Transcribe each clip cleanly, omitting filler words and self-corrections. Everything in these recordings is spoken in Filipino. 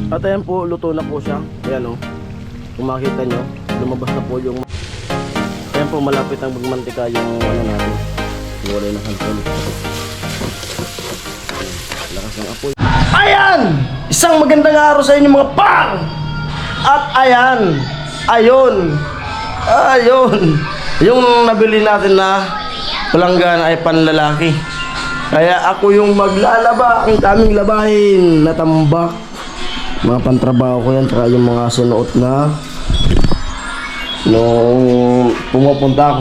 At ayan po, luto na po siya. Ayan o, kung makikita nyo, lumabas na po yung... Ayan po, malapit ang magmantika yung ano natin. Gulay na santol. Lakas ng apoy. Ayan! Isang magandang araw sa inyo mga pang! At ayan, ayun, yung nabili natin na palanggana ay panlalaki. Kaya ako yung maglalaba, ang daming labahin na tambak. Mga pantrabaho ko yan, saka yung mga sinuot na nung pumupunta ako.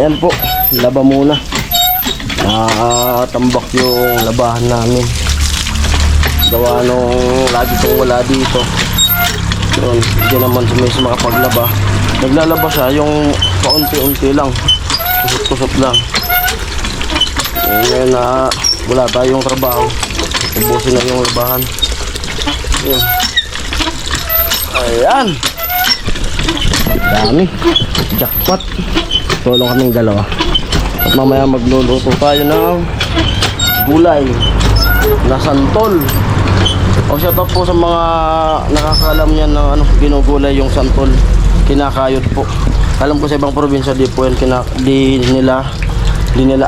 Ayan po, laba muna. Tambak yung labahan namin. Gawa nung lagi kong wala dito. Yun, hindi naman sumis makapaglaba. Naglalaba siya yung paunti-unti lang, kusot-kusot lang. Ngayon na wala tayong trabaho, ubusin na yung labahan. Yun. Ayan, dami, jackpot. Tulong kaming dalawa. At mamaya magluluto tayo ng gulay na santol. O shoutout po sa mga nakakaalam yan ng ano, ginugulay yung santol. Kinakayod po. Alam ko sa ibang probinsya di po yan di nila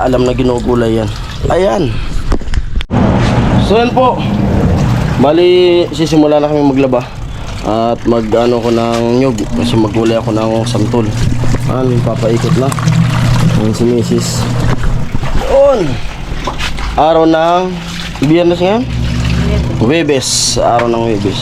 alam na ginugulay yan. Ayan. So yan po. Bali sisimula na kami maglaba. At mag-ano ko ng nyug kasi maggulay ako ng santol. Ayan, papaikot na. Ayan si Mrs. Doon. Araw ng Biyernes ngayon? Webes, araw ng Webes.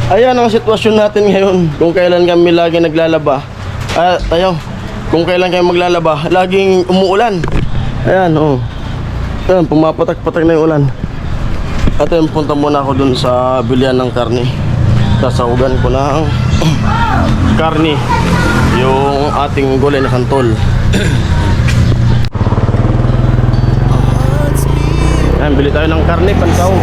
Ayan ang sitwasyon natin ngayon. Kung kailan kami lagi naglalaba. Tayo. Kung kailan kayo maglalaba, laging umuulan. Ayan, oh. Ayan, pumapatak-patak na yung ulan. At ayun, punta muna ako dun sa bilihan ng karne. Sasahugan ko ng karne. Yung ating gulay na santol. Ayan, bili tayo ng karne, pansahog.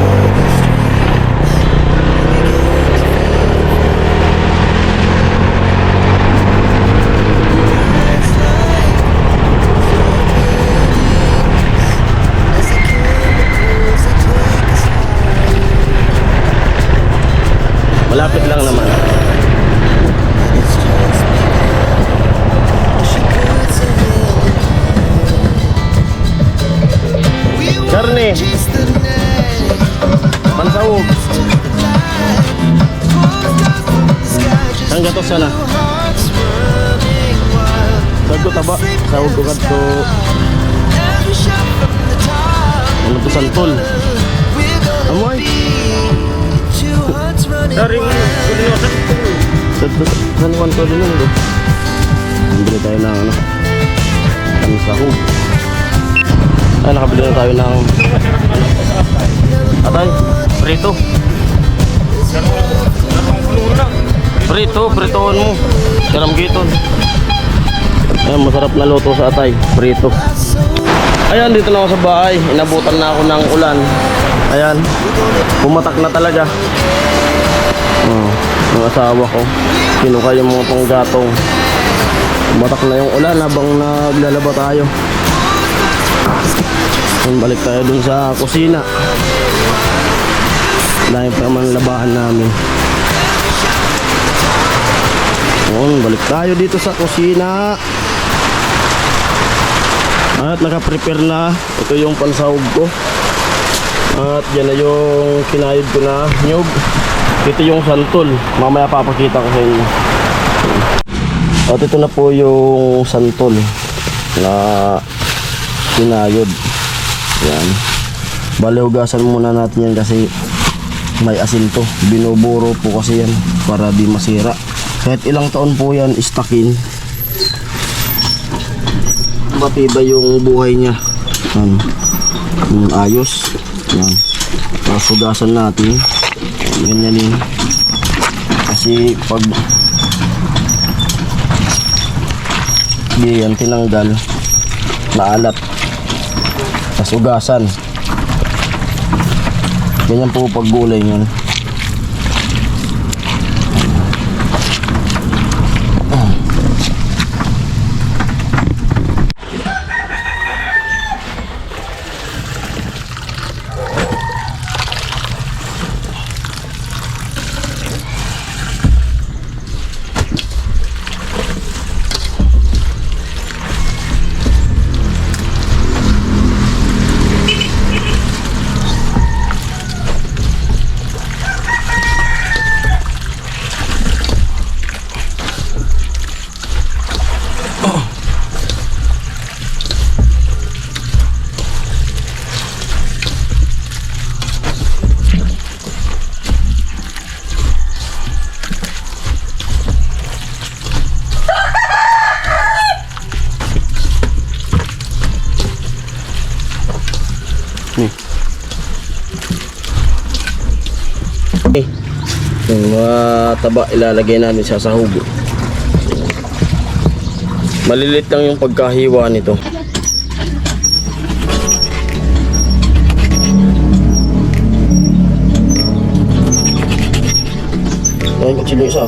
Malapit lang naman. Karne. Pansahog. Ang gato sana. Sahog taba. Sahog ko gato. Ano to santol? Amoy. Daring kulinosan. Sanuan ko din nung. Bili tayo ng ano. Pansahog. Nakabili na tayo ng atay, prito. Pritoon mo. Karamgiton. Ayan, masarap na luto sa atay, prito. Ayan, dito na ako sa bahay. Inabutan na ako ng ulan. Ayan, pumatak na talaga. Yung asawa ko, kinuha yung mga panggatong. Pumatak na yung ulan habang naglalaba tayo. Balik tayo dun sa kusina. Dahil pa naman labahan namin. Balik tayo dito sa kusina. At naka-prepare na. Ito yung pansahog ko. At yan na yung kinayod ko na nyug. Ito yung santol. Mamaya papakita ko sa inyo. At ito na po yung santol na kinayod. Yan. Bale, hugasan muna natin yan kasi may asin to. Binuburo po kasi yan para di masira. Kahit ilang taon po yan istakin, matibay yung buhay niya. Yan. Ayos. Yan. Tapos hugasan natin. Ganyan yun. Kasi pag di yan tinanggal, naalat. Tapos ugasan. Ganyan po pag gulay niyan. Yung mga taba ilalagay namin sa sahog. Malilit lang yung pagkahiwa nito. Ay, sino isa?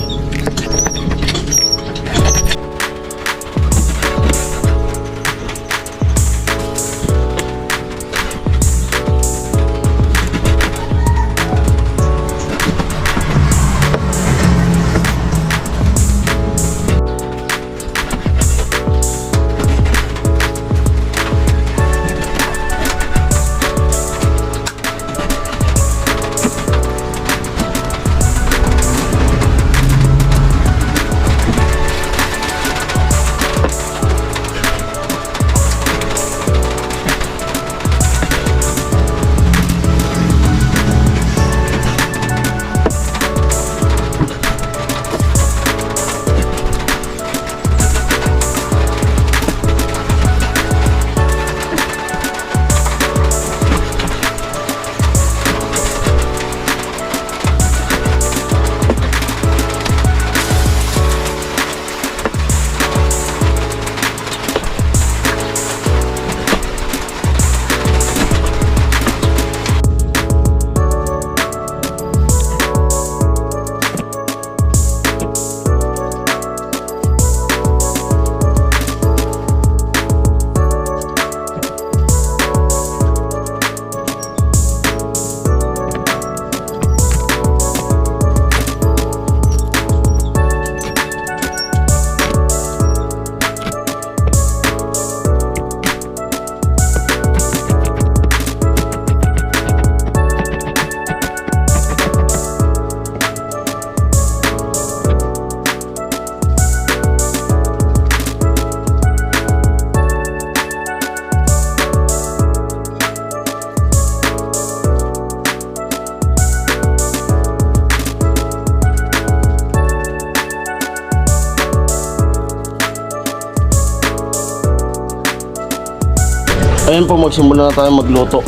Ayun po, magsimula na tayo magluto.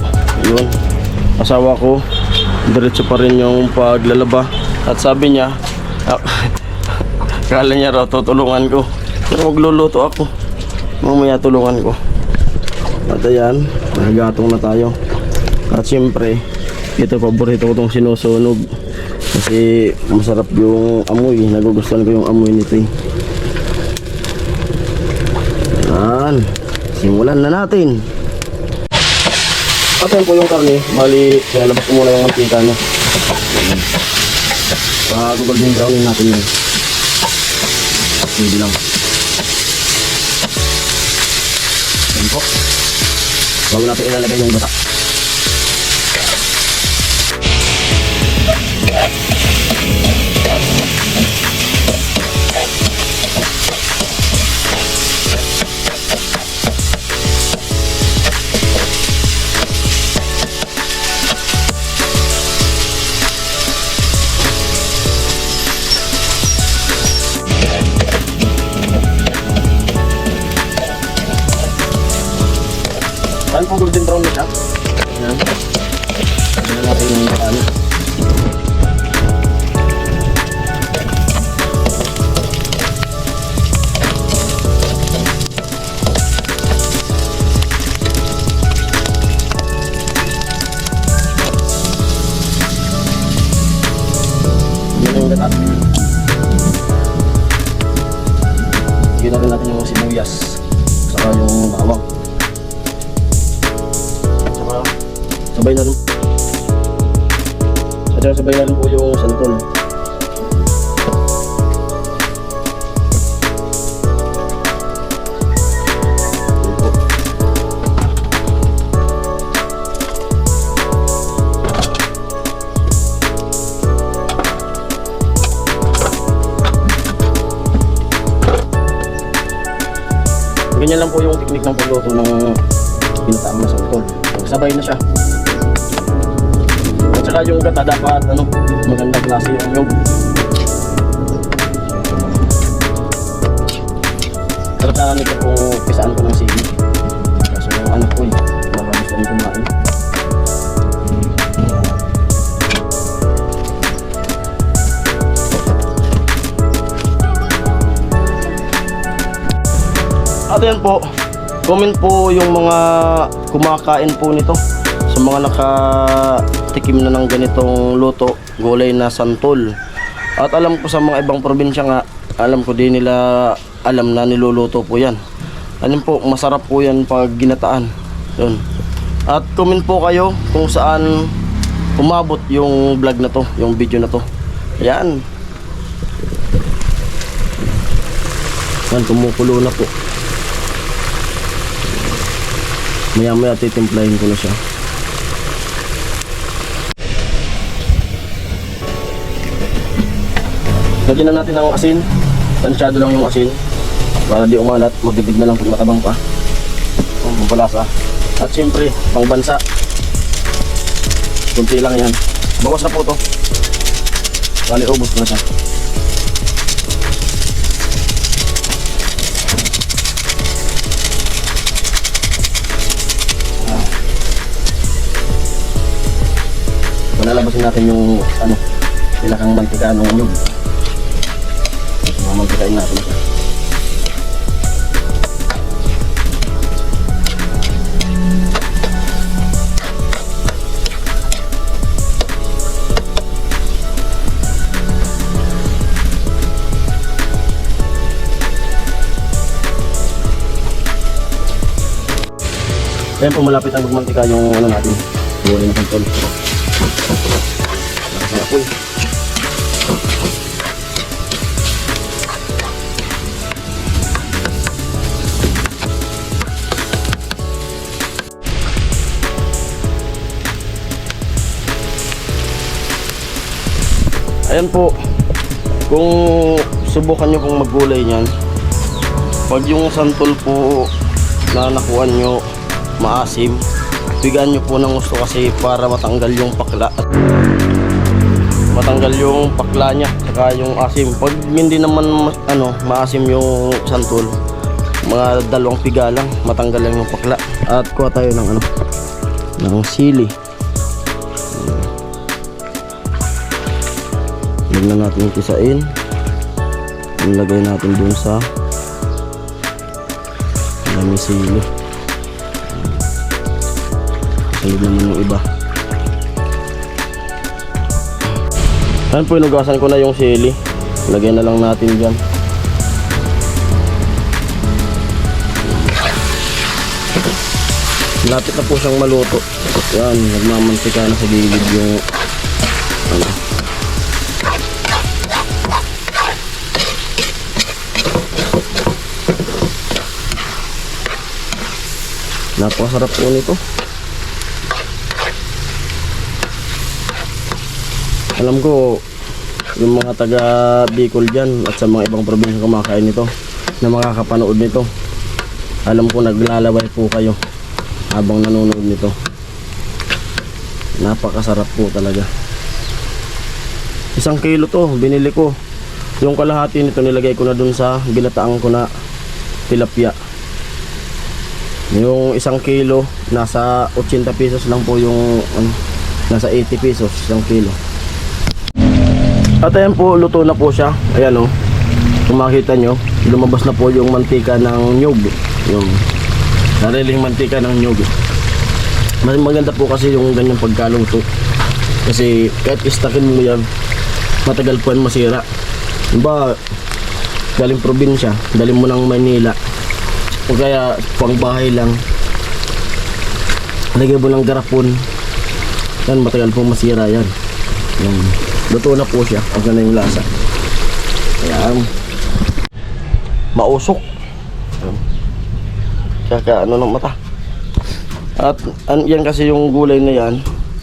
Yun, asawa ko, diretso pa rin yung paglalaba. At sabi niya, kala niya raw tutulungan ko, pero magluluto ako. Mamaya tulungan ko. At ayan, nagagatong na tayo. At siyempre, ito paborito ko itong sinusunog. Kasi masarap yung amoy. Nagugustuhan ko yung amoy nito eh. Ayan, simulan na natin. At yan po yung karne. Bali, lalabas ko muna yung mantika niya. Golden brownin natin yun. Hindi lang. Yan po. Bago natin ilalagay yung bata. Saan po golden brown na siya? Ayan. Ayan natin yung ano. Yan yung gata. Sigyan na rin natin yung sibuyas. Saka yung bawang. Sabay na rin. At saka sabay na rin po yung santol. Ganyan lang po yung teknik ng pagluto ng pinataang na santol. Sabay na siya. At saka yung gata dapat magandang klase yung nyog. Sarap na nito kung pisaan ko ng sili. Kaso yung anak ko marami siya rin kumain. At yan po, comment po yung mga kumakain po nito. Sa mga nakatikim na ng ganitong luto, gulay na santol. At alam ko sa mga ibang probinsya nga, alam ko din nila alam na niluluto po yan. Alam po, masarap po yan pag ginataan. Yun. At comment po kayo kung saan umabot yung vlog na to, yung video na to. Ayan. Yan, kumukulo na po. Maya maya titimplahin ko na siya. Lagyan na natin ng asin. Tansyado lang yung asin para di umalat. Magdibig na lang pag matabang pa. Mampalasa. At siyempre, pangbansa. Kunti lang yan. Bawas na po to. Bali, ubos na siya. Nalabasin natin yung nilakang mantika ng nyug. Mamantikain natin siya. Ayan po, malapit ang magmantika yung natin. Buhay na control. Apoy. Ayan po, kung subukan nyo pong maggulay niyan, pag yung santol po na nakuha nyo maasim, bigyan nyo po ng gusto kasi para matanggal yung pakla at matanggal yung pakla nya saka yung asim. Pag hindi naman maasim yung santol, mga 2 piga lang matanggal lang yung pakla At kuha tayo ng ano, ng sili. Lagyan natin yung tisain. Ilagay natin dun sa dami sili. Salid naman yung iba. Ayan po, inugasan ko na yung sili. Lagyan na lang natin dyan. Lapit na po siyang maluto. Yan, nagmamantika na sa gilid yung ano. Napakasarap po nito. Alam ko yung mga taga Bicol dyan at sa mga ibang probinsya kumakain nito, na makakapanood nito, alam ko naglalaway po kayo habang nanonood nito. Napakasarap po talaga. 1 kilo to binili ko. Yung kalahati nito nilagay ko na dun sa ginataang ko na tilapia. Yung 1 kilo nasa 80 pesos lang po, yung nasa 80 pesos 1 kilo. At ayan po, luto na po siya. Ayan o, kung makita nyo, lumabas na po yung mantika ng nyug. Yung sariling mantika ng nyug. Mas maganda po kasi yung ganyang pagkaluto, kasi kahit istakin mo yan, matagal po yan masira. Diba, galing probinsya, dalhin mo ng Manila, o kaya pang bahay lang, lagay mo ng garapon, yan, matagal pong masira yan. Luto na po siya, ang ganda yung lasa. Ayan, mausok, kaka ano ng mata. At yan kasi yung gulay na yan,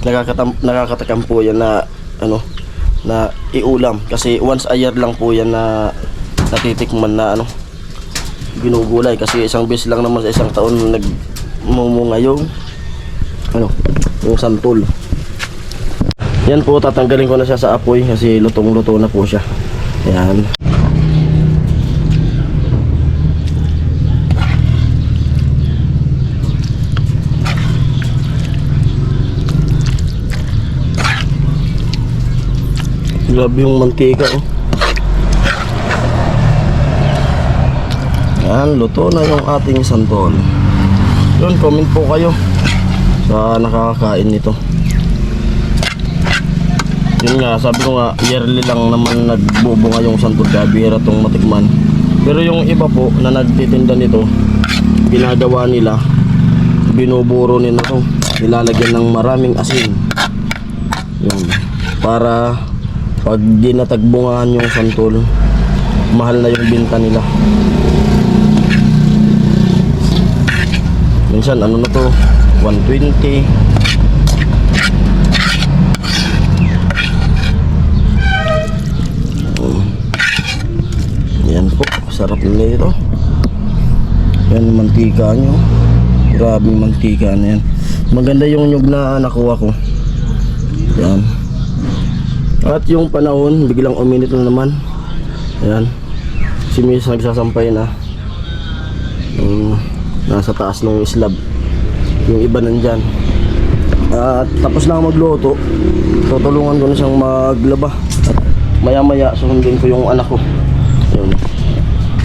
nakakatakam po yan na ano, na iulam, kasi once a year lang po yan na natitikman na ano, ginugulay, kasi isang beses lang naman sa isang taon nagmumunga yung ano, yung santol. Yan po, tatanggalin ko na siya sa apoy kasi lutong-luto na po siya. Ayan. Grabe yung mantika oh. Yan, luto na yung ating santol. Yun, comment po kayo sa nakakakain nito. Yun nga, sabi ko nga, yearly lang naman nagbubunga yung santol, kaya bihira tong matikman. Pero yung iba po na nagtitinda nito, ginagawa nila, binuburo nila to, nilalagyan ng maraming asin. Yun, para pag ginatagbungahan yung santol, mahal na yung binta nila. Minsan ano na to, 120. Yan po, sarap nila ito. Yan yung mantika nyo. Grabe yung mantika na yan. Maganda yung nyug na nakuha ko. Yan. At yung panahon, biglang uminit na naman. Ayan, si Miss nagsasampay na. Nasa taas ng slab, yung iba nandyan. At tapos na ako magluto, tutulungan ko na siyang maglaba. At maya maya sundin ko yung anak ko. Ayan,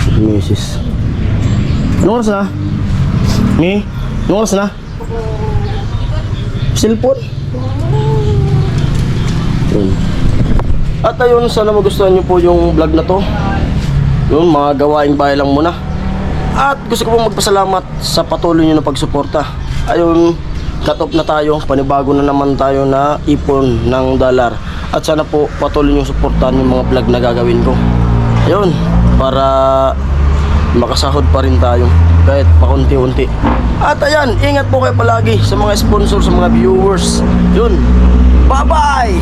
si Mrs. Anong oras na? Mi? Anong oras na? Cellphone? Ayan. At ayun, sana magustuhan nyo po yung vlog na to. Yung mga gawaing bahay lang muna. At gusto ko pong magpasalamat sa patuloy nyo na pagsuporta. Ayun, cut off na tayo. Panibago na naman tayo na ipon ng dollar. At sana po patuloy nyo suportahan yung mga vlog na gagawin ko. Ayun, para makasahod pa rin tayo kahit pakunti-unti. At ayan, ingat po kayo palagi sa mga sponsor, sa mga viewers. Yun, bye bye!